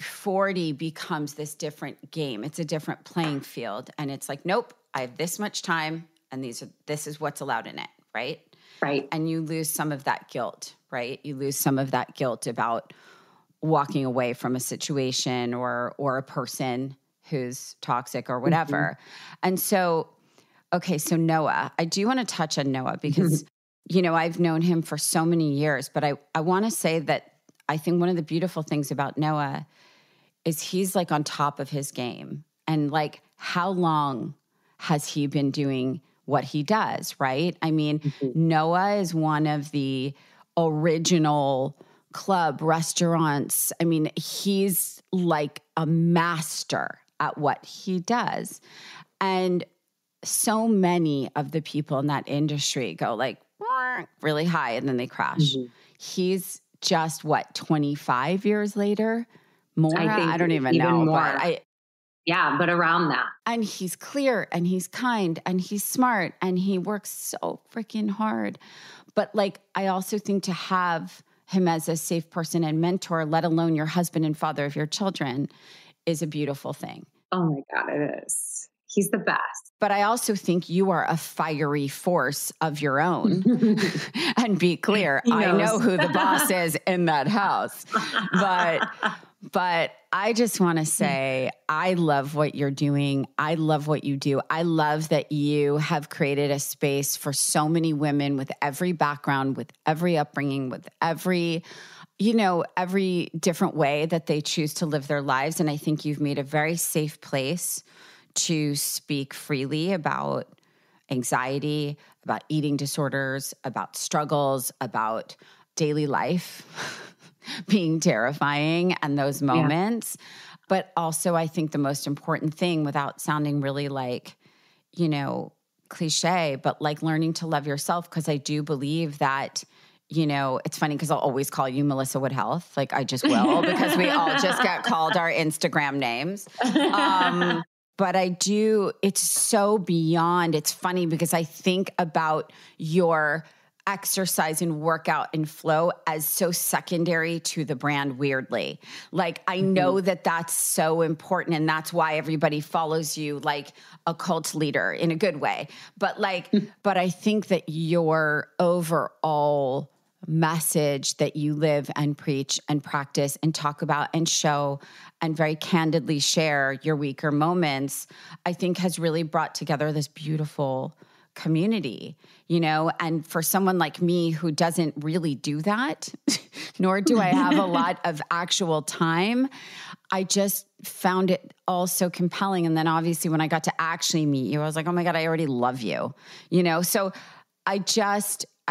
40 becomes this different game. It's a different playing field. And it's like, nope, I have this much time and this is what's allowed in it, right? Right. And you lose some of that guilt, right? You lose some of that guilt about walking away from a situation or a person who's toxic or whatever. And so, okay, so Noah, I do want to touch on Noah because, I've known him for so many years, but I want to say that I think one of the beautiful things about Noah is he's like on top of his game. And like, how long has he been doing what he does, right? I mean, Noah is one of the original club restaurants. I mean, he's like a master at what he does. And so many of the people in that industry go like really high and then they crash. He's just 25 years later? More? I don't even know. More. But around that. And he's clear and he's kind and he's smart and he works so freaking hard. But like, I also think to have him as a safe person and mentor, let alone your husband and father of your children, is a beautiful thing. Oh my God, it is. He's the best. But I also think you are a fiery force of your own. And be clear, I know who the boss is in that house. But I just want to say, I love what you're doing. I love what you do. I love that you have created a space for so many women with every background, with every upbringing, with every different way that they choose to live their lives. And I think you've made a very safe place to speak freely about anxiety, about eating disorders, about struggles, about daily life being terrifying and those moments. Yeah. But also, I think the most important thing, without sounding really like, cliche, but like learning to love yourself, because I do believe that, it's funny because I'll always call you Melissa Wood Health. Like I just will, because we all just got called our Instagram names. But it's so beyond. It's funny because I think about your exercise and workout and flow as so secondary to the brand, weirdly. Like, I know that that's so important and that's why everybody follows you like a cult leader in a good way. But but I think that your overall message that you live and preach and practice and talk about and show and very candidly share your weaker moments, I think has really brought together this beautiful community, and for someone like me who doesn't really do that, nor do I have a lot of actual time, I just found it all so compelling. And then obviously when I got to actually meet you, I was like, oh my God, I already love you, so I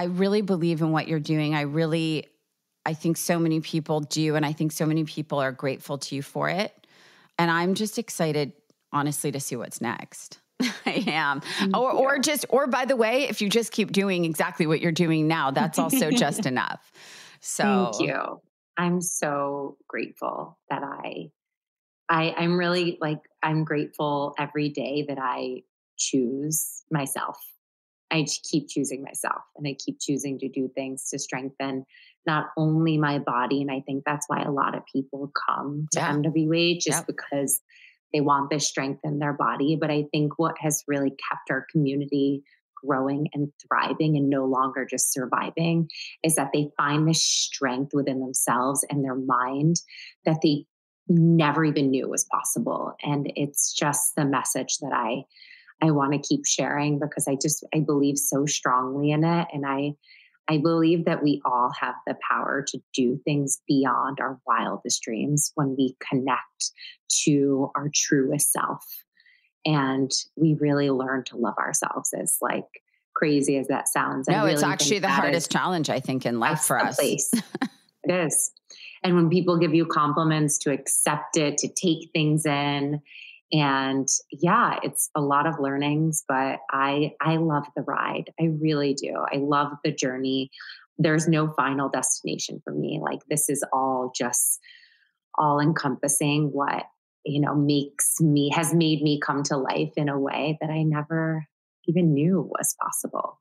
I really believe in what you're doing. I think so many people do. And I think so many people are grateful to you for it. And I'm just excited, honestly, to see what's next. I am. Or by the way, if you just keep doing exactly what you're doing now, that's also just enough. So thank you. I'm so grateful that I'm really I'm grateful every day that I choose myself. I keep choosing myself, and I keep choosing to do things to strengthen not only my body. And I think that's why a lot of people come to MWH just because they want this strength in their body. But I think what has really kept our community growing and thriving and no longer just surviving is that they find this strength within themselves and their mind that they never even knew was possible. And it's just the message that I want to keep sharing, because I believe so strongly in it. And I believe that we all have the power to do things beyond our wildest dreams when we connect to our truest self. And we really learn to love ourselves, as crazy as that sounds. No, it's actually the hardest challenge, I think, in life for us. It is. And when people give you compliments, to accept it, to take things in. And it's a lot of learnings, but I love the ride. I really do. I love the journey. There's no final destination for me. This is all just all encompassing what, has made me come to life in a way that I never even knew was possible.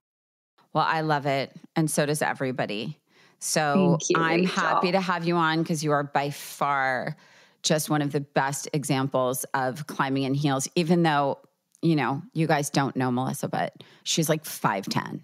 Well, I love it. And so does everybody. So I'm happy to have you on, because you are by far just one of the best examples of climbing in heels, even though, you guys don't know Melissa, but she's 5'10".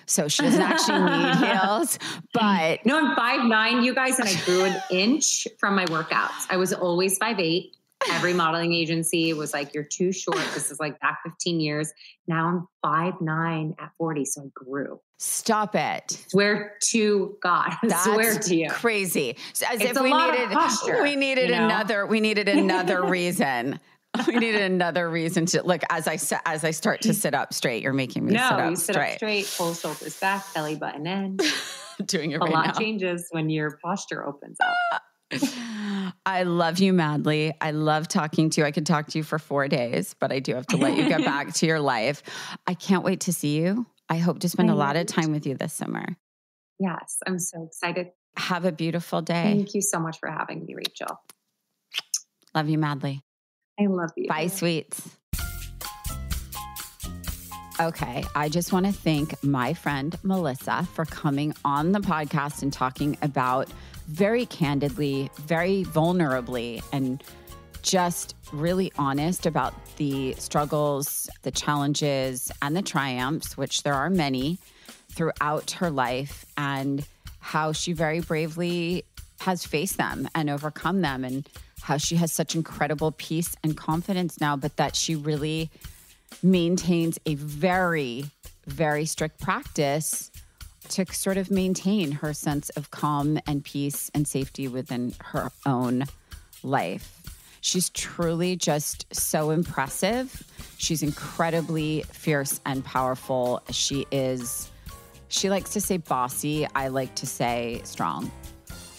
So she doesn't actually need heels, but no, I'm 5'9", you guys. And I grew an inch from my workouts. I was always 5'8". Every modeling agency was you're too short. This is back 15 years. Now I'm 5'9" at 40. So I grew. Stop it. Swear to God. Swear to you. Crazy. As it's if we needed another reason. We needed another reason to look. As I start to sit up straight, you're making me sit up straight. No, you sit up straight, full shoulders back, belly button in. Doing it right now. A lot now. changes when your posture opens up. I love you madly. I love talking to you. I could talk to you for 4 days, but I do have to let you get back to your life. I can't wait to see you. I hope to spend a lot of time with you this summer. Yes, I'm so excited. Have a beautiful day. Thank you so much for having me, Rachel. Love you madly. I love you. Bye, sweets. Okay, I just want to thank my friend Melissa for coming on the podcast and talking about very candidly, very vulnerably, and just really honest about the struggles, the challenges, and the triumphs, which there are many, throughout her life, and how she very bravely has faced them and overcome them, and how she has such incredible peace and confidence now, but that she really maintains a very, very strict practice to sort of maintain her sense of calm and peace and safety within her own life. She's truly just so impressive. She's incredibly fierce and powerful. She likes to say bossy. I like to say strong.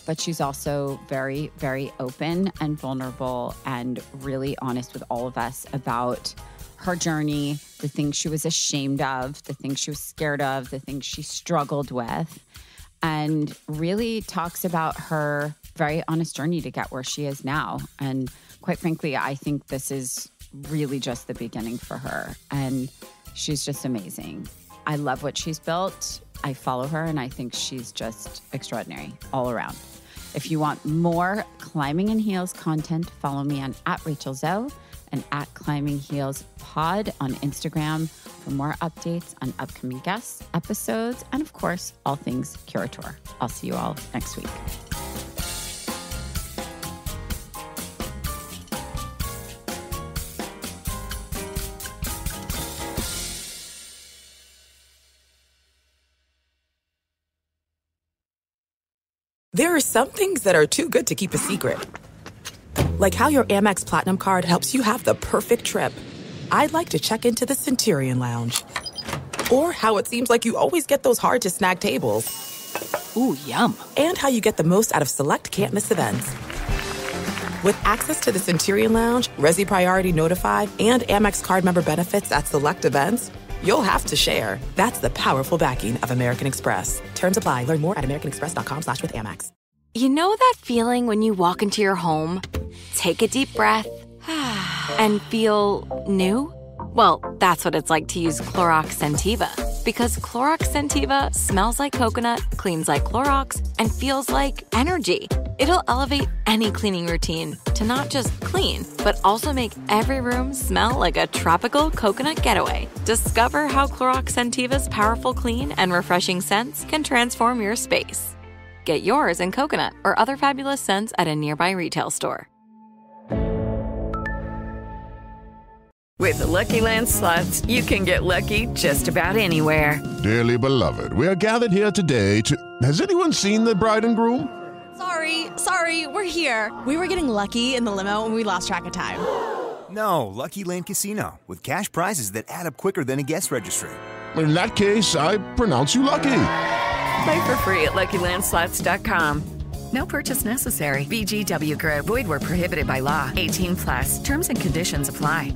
But she's also very, very open and vulnerable and really honest with all of us about her journey, the things she was ashamed of, the things she was scared of, the things she struggled with, and really talks about her very honest journey to get where she is now. And quite frankly, I think this is really just the beginning for her. And she's just amazing. I love what she's built. I follow her, and I think she's just extraordinary all around. If you want more Climbing in Heels content, follow me on @RachelZoe and @ClimbingHeelsPod on Instagram for more updates on upcoming guests, episodes, and of course, all things Curator. I'll see you all next week. There are some things that are too good to keep a secret. Like how your Amex Platinum card helps you have the perfect trip. I'd like to check into the Centurion Lounge. Or how it seems like you always get those hard-to-snag tables. Ooh, yum. And how you get the most out of select can't-miss events. With access to the Centurion Lounge, Resi Priority Notified, and Amex card member benefits at select events, you'll have to share. That's the powerful backing of American Express. Terms apply. Learn more at americanexpress.com/withAmex. You know that feeling when you walk into your home, take a deep breath, and feel new? Well, that's what it's like to use Clorox Scentiva. Because Clorox Scentiva smells like coconut, cleans like Clorox, and feels like energy. It'll elevate any cleaning routine to not just clean, but also make every room smell like a tropical coconut getaway. Discover how Clorox Scentiva's powerful clean and refreshing scents can transform your space. Get yours in coconut or other fabulous scents at a nearby retail store. With the Lucky Land Slots, you can get lucky just about anywhere. Dearly beloved, we are gathered here today to... Has anyone seen the bride and groom? Sorry, we're here. We were getting lucky in the limo and we lost track of time. No, Lucky Land Casino, with cash prizes that add up quicker than a guest registry. In that case, I pronounce you lucky. Play for free at LuckyLandSlots.com. No purchase necessary. VGW Group. Void where prohibited by law. 18+. Terms and conditions apply.